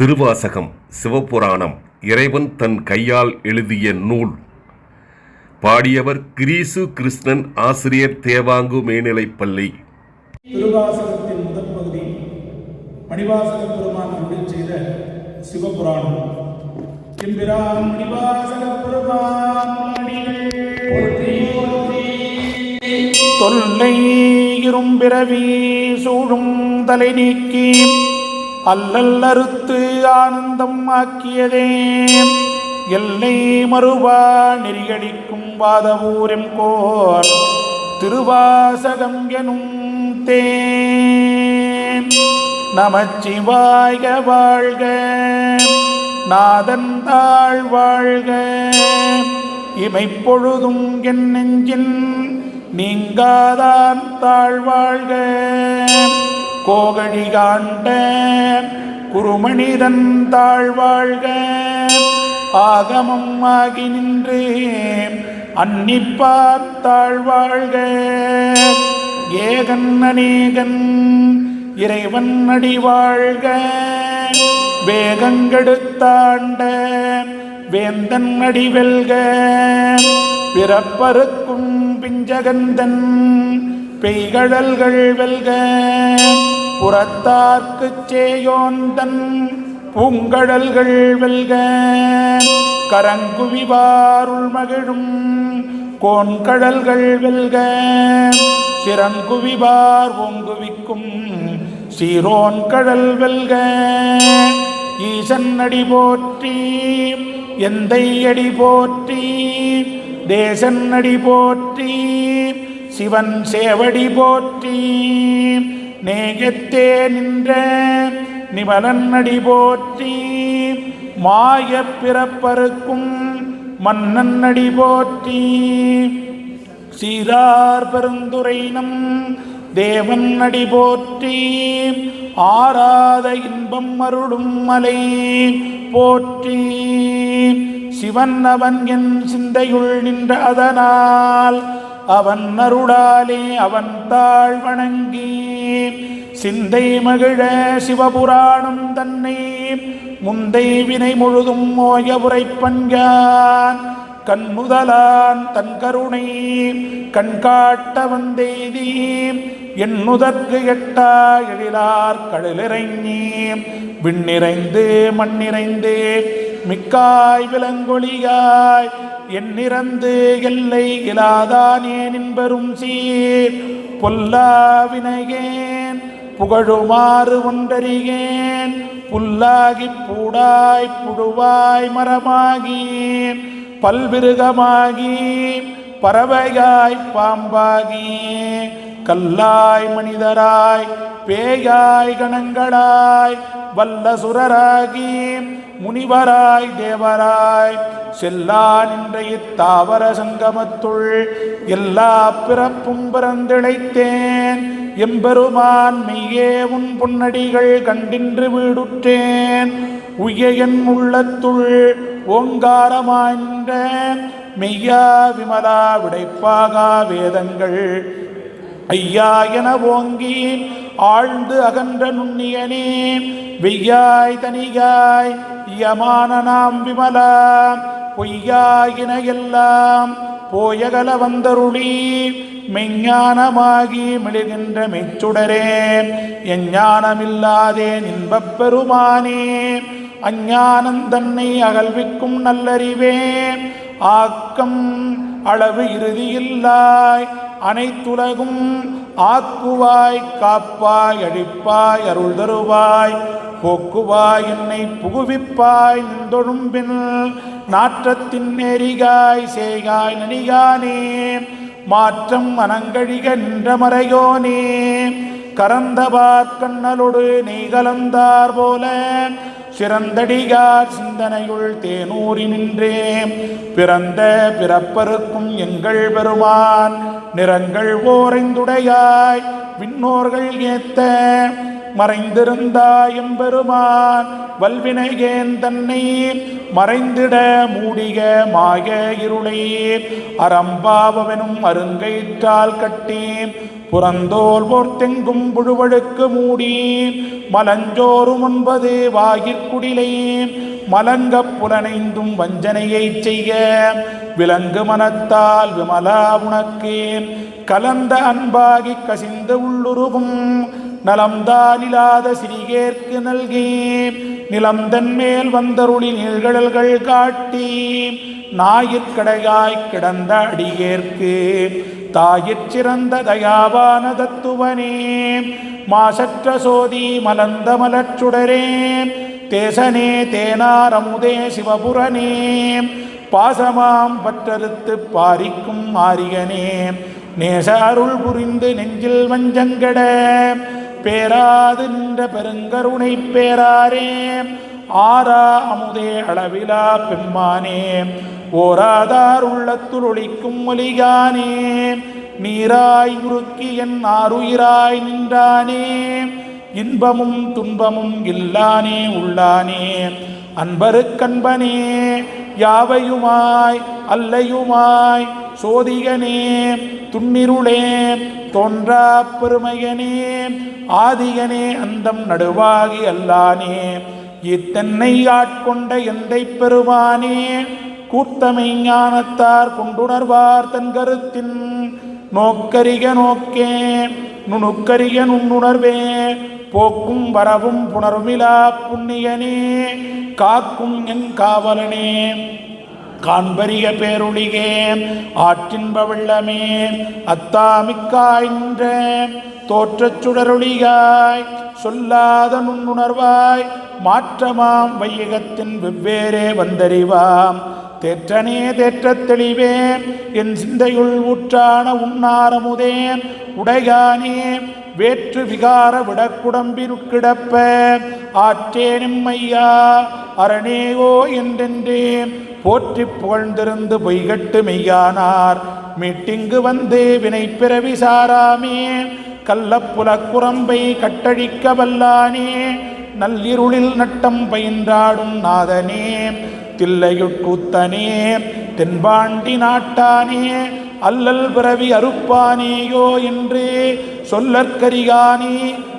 திருவாசகம் சிவபுராணம் இறைவன் தன் கையால் எழுதிய நூல். பாடியவர் கிரீசு கிருஷ்ணன், ஆசிரியர் தேவாங்கு மேல்நிலைப்பள்ளி. திருவாசகத்தின் முதல் பகுதி மணிவாசக பெருமான் அருளிச் செய்த சிவபுராணம். எம்பிரான் மணிவாசக பெருமான் தொல்லை இரும்பிறவி சூழும் தலை நீக்கி அல்லல் அறுத்து ஆனந்தம் ஆக்கியதே எல்லை மறுவா நெறியடிக்கும் வாதவூரம் கோர் திருவாசகம் எனும் தேன். நமச்சிவாய வாழ்க, நாதன் தாழ் வாழ்க, இமைப்பொழுதும் என் நெஞ்சின் நீங்காதான் தாழ்வாழ்க. கோகழி காண்ட குருமணிதன் தாழ்வாழ்க, ஆகமம் ஆகி நின்று அன்னிப்பார் தாழ்வாழ்க. ஏகன் அநேகன் இறைவன் அடிவாழ்க, வேகங்கெடுத்தாண்ட வேந்தன் அடிவெல்க. பிறப்பருக்கும் பிஞ்சகந்தன் பெய்கடல்கள் வெல்க, புறத்தார்க்குச் சேயோந்தன் பூங்கடல்கள் வெல்க. கரங்குவிவாருள் மகிழும் கோன்கடல்கள் வெல்க, சிறங்குவிவார் ஓங்குவிக்கும் சீரோன் கடல் வெல்க. ஈசன் அடி போற்றி, எந்தை அடி போற்றி, தேசன் அடி போற்றி, சிவன் சேவடி போற்றி. நேயத்தே நின்ற நிமலன் அடி போற்றி, மாய பிறப்பருக்கும் மன்னன் அடி போற்றி. சீரார் பெருந்துரைனம் தேவன் அடி போற்றி, ஆராத இன்பம் அருளும் மலை போற்றி. சிவன் அவன் என் சிந்தையுள் நின்ற அதனால் அவன் அருளாலே அவன் தாழ் வணங்கி சிந்தை மகிழ சிவபுராணம் தன்னை முந்தை வினை முழுதும் மோய உரைப்பன்கான். கண்முதலான் தன் கருணை கண்காட்ட வந்தெய்தி எண்ணுதற்கு எட்டா எழிலார் கடலிறங்கி விண்ணிறைந்து மண்ணிறைந்து மிக்காய் விலங்கொழியாய் எண்ணிறந்து எல்லை இலாதானே நின்பெரும் சீர். பொல்லா வினையேன் புகழுமாறு ஒன்றறியேன், புல்லாகிப் பூடாய் புழுவாய் மரமாகி பல்விருகமாகி பறவையாய் பாம்பாகி கல்லாய் மனிதராய் பேயாய் கணங்களாய் வல்லசுரராகி முனிவராய் தேவராய் செல்லா நின்ற இத்தாவர சங்கமத்துள் எல்லா பிறப்பும் பிறந்திழைத்தேன். எம்பெருமான் மெய்யே உன் பொன்னடிகள் கண்டின்று வீடுற்றேன். உய்ய என் உள்ளத்துள் ஓங்காரமாய் நின்ற மெய்யா விமலா விடைப்பாகா வேதங்கள் ஐயா என ஓங்கி ஆழ்ந்து அகன்ற நுண்ணியனே வெய்யாய் தனியாய் யமான நாம் விமலா பொய்யாயின எல்லாம் போயகல வந்தருளி மெஞ்ஞானமாகி மெழுகின்ற மெச்சுடரே. எஞ்ஞானமில்லாதே நின்பப் பெருமானே, அஞ்ஞானந்தன்னை அகல்விக்கும் நல்லறிவே. ஆக்கம் அளவு இறுதியில்லாய் அனைத்துலகும் ஆக்குவாய் காப்பாய் அழிப்பாய் அருள் தருவாய் போக்குவாய் என்னை புகுவிப்பாய் நின்றொழும்பின் நாற்றத்தின் நெறிகாய் சேகாய் நனிகானே. மாற்றம் மனங்கழிக நின்ற மறையோனே, கரந்தபார் கண்ணலொடு நெய் கலந்தார் போல சிறந்தடிகார் சிந்தனையுள் தேனூறி நின்றே. பிறந்த பிறப்பருக்கும் எங்கள் பெருமான் நிறங்கள் ஓரைந்துடையாய் விண்ணோர்கள் ஏத்த மறைந்திருந்தாய் எம்பெருமான். வல்வினையேன் தன்னை மறைந்திட மூடிக மாய இருளே அறம்பாவெனும் அருங்கயிற்றால் கட்டி புறந்தோல் போர்த்தெங்கும் புழுவழுக்கு மூடி மலஞ்சோறும் 9 வாயிற்குடிலே மலங்கப் புலனைந்தும் வஞ்சனையைச் செய்ய விலங்கு மனத்தால் விமலா உனக்கு கலந்த அன்பாகி கசிந்து உள்ளுருகும் நலம்தாலிலாத சிறிகேற்கு நல்கி நிலந்தன் மேல் வந்தருளி நீழ்கடல்கள் காட்டி ஞாயிற்கடையாய் கிடந்த அடியேற்கு தாயிற் சிறந்த தயாவான தத்துவனே மாசற்ற சோதி மலர்ந்த மலச்சுடரே தேசனே தேனார் அமுதே சிவபுரனே பாசமாம் பற்றறுத்து பாரிக்கும் ஆரியனே நேச அருள் புரிந்து நெஞ்சில் வஞ்சங்கட பேராது நின்ற பெருங்கருணை பேராரே ஆரா அமுதே அளவிலா பெம்மானே ஓராதார் உள்ளத்துள் ஒளிக்கும் ஒலிகானே நீராய் உருக்கி என் ஆருயிராய் நின்றானே இன்பமும் துன்பமும் இல்லானே உள்ளானே அன்பருக்கன்பனே யாவையுமாய் அல்லையுமாய் சோதிகனே துன்னிருளே தோன்றா பெருமையனே ஆதிகனே அந்தம் நடுவாகி அல்லானே இத்தன்னை ஆட்கொண்ட எந்தை பெருமானே கூர்த்தமை ஞானத்தார் கொண்டுணர்வார் தன் கருத்தின் நோக்கரிக நோக்கே நுணுக்கரிய நுண்ணுணர்வே போக்கும் வரவும் புணர்விலா புண்ணியனே காக்கும் என் காவலனே காண்பரிய பேருளிகே ஆற்றின்ப வெள்ளமே அத்தாமிக்காய் நின்ற தோற்றச் சுடரொளியாய் சொல்லாத நுண்ணுணர்வாய் மாற்றமாம் வையகத்தின் வெவ்வேறே வந்தறிவாம் தேற்றனே தேற்றத் தெளிவே என் சிந்தையுள் ஊற்றான உன்னாரமுதே உடையானே வேற்று விகார விடக்குடம்பினுக்கிடப்ப ஆற்றே நிம்மையா அரணேயோ என்றென்றே போற்றி புகழ்ந்திருந்து பொய்கட்டு மெய்யானார் மீட்டிங்கு வந்து வினை பிறவி சாராமே கள்ளப்புலக்குரம்பை கட்டழிக்க வல்லானே நல்லிருளில் நட்டம் பயின்றாடும் நாதனே தில்லையுட்கூத்தனே தென்பாண்டி நாட்டானே அல்லல் பிறவி அறுப்பானேயோ என்று சொல்லற்கரியானே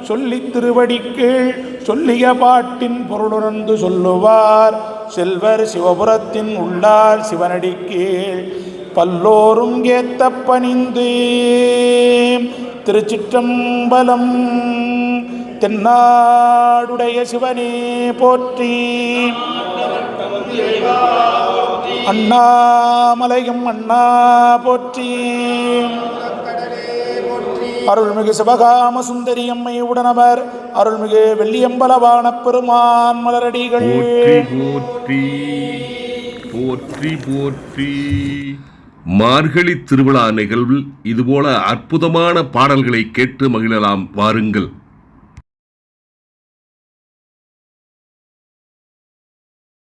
சொல்லித் திருவடிக்கீழ் சொல்லிய பாட்டின் பொருளுணர்ந்து சொல்லுவார் செல்வர் சிவபுரத்தின் உள்ளார் சிவனடிக்கீழ் பல்லோரும் ஏத்த பணிந்து. திருச்சிற்றம்பலம். தென்னாடுடைய சிவனே போற்றி. அண்ணாமலையும் அண்ணா போற்றி. அருள்மிகு சிவகாம சுந்தரி அம்மை உடனவர் அருள்மிகு வெள்ளியம்பலவான பெருமான் மலரடிகள் போற்றி போற்றி போற்றி. மார்கழி திருவிழா நிகழ்வில் இதுபோல அற்புதமான பாடல்களை கேட்டு மகிழலாம் வாருங்கள்.